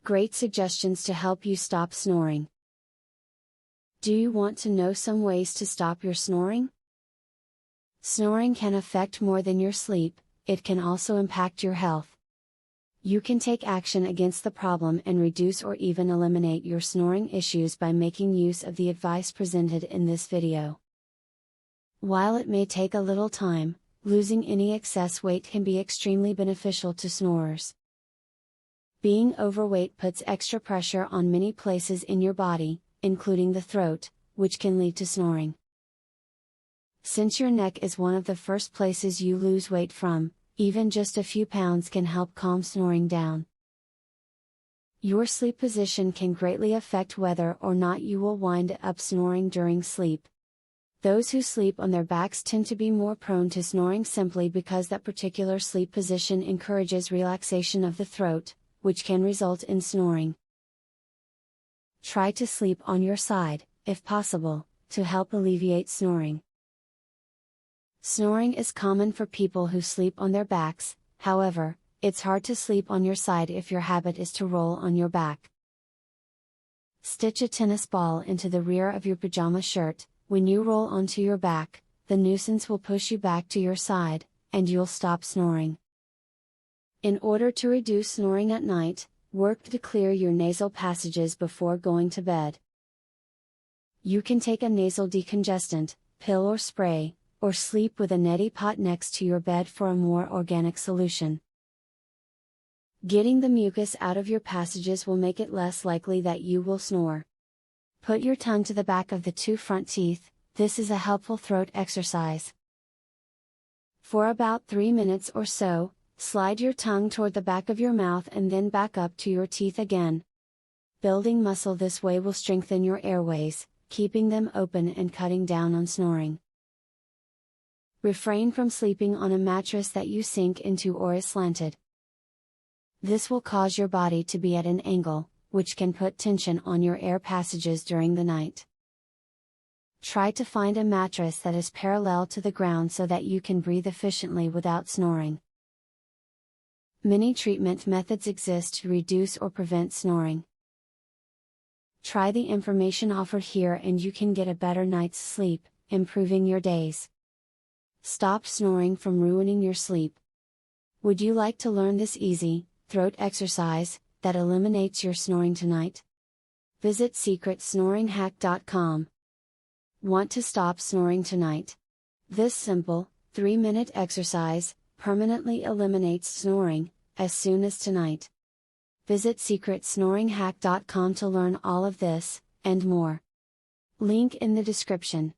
Great suggestions to help you stop snoring. Do you want to know some ways to stop your snoring? Snoring can affect more than your sleep, it can also impact your health. You can take action against the problem and reduce or even eliminate your snoring issues by making use of the advice presented in this video. While it may take a little time, losing any excess weight can be extremely beneficial to snorers. Being overweight puts extra pressure on many places in your body, including the throat, which can lead to snoring. Since your neck is one of the first places you lose weight from, even just a few pounds can help calm snoring down. Your sleep position can greatly affect whether or not you will wind up snoring during sleep. Those who sleep on their backs tend to be more prone to snoring simply because that particular sleep position encourages relaxation of the throat, which can result in snoring. Try to sleep on your side, if possible, to help alleviate snoring. Snoring is common for people who sleep on their backs, however, it's hard to sleep on your side if your habit is to roll on your back. Stitch a tennis ball into the rear of your pajama shirt. When you roll onto your back, the nuisance will push you back to your side, and you'll stop snoring. In order to reduce snoring at night, work to clear your nasal passages before going to bed. You can take a nasal decongestant, pill or spray, or sleep with a neti pot next to your bed for a more organic solution. Getting the mucus out of your passages will make it less likely that you will snore. Put your tongue to the back of the two front teeth, this is a helpful throat exercise. For about 3 minutes or so, slide your tongue toward the back of your mouth and then back up to your teeth again. Building muscle this way will strengthen your airways, keeping them open and cutting down on snoring. Refrain from sleeping on a mattress that you sink into or is slanted. This will cause your body to be at an angle, which can put tension on your air passages during the night. Try to find a mattress that is parallel to the ground so that you can breathe efficiently without snoring. Many treatment methods exist to reduce or prevent snoring. Try the information offered here and you can get a better night's sleep, improving your days. Stop snoring from ruining your sleep. Would you like to learn this easy, throat exercise, that eliminates your snoring tonight? Visit secretsnoringhack.com. Want to stop snoring tonight? This simple, 3-minute exercise, permanently eliminates snoring, as soon as tonight. Visit secretsnoringhack.com to learn all of this, and more. Link in the description.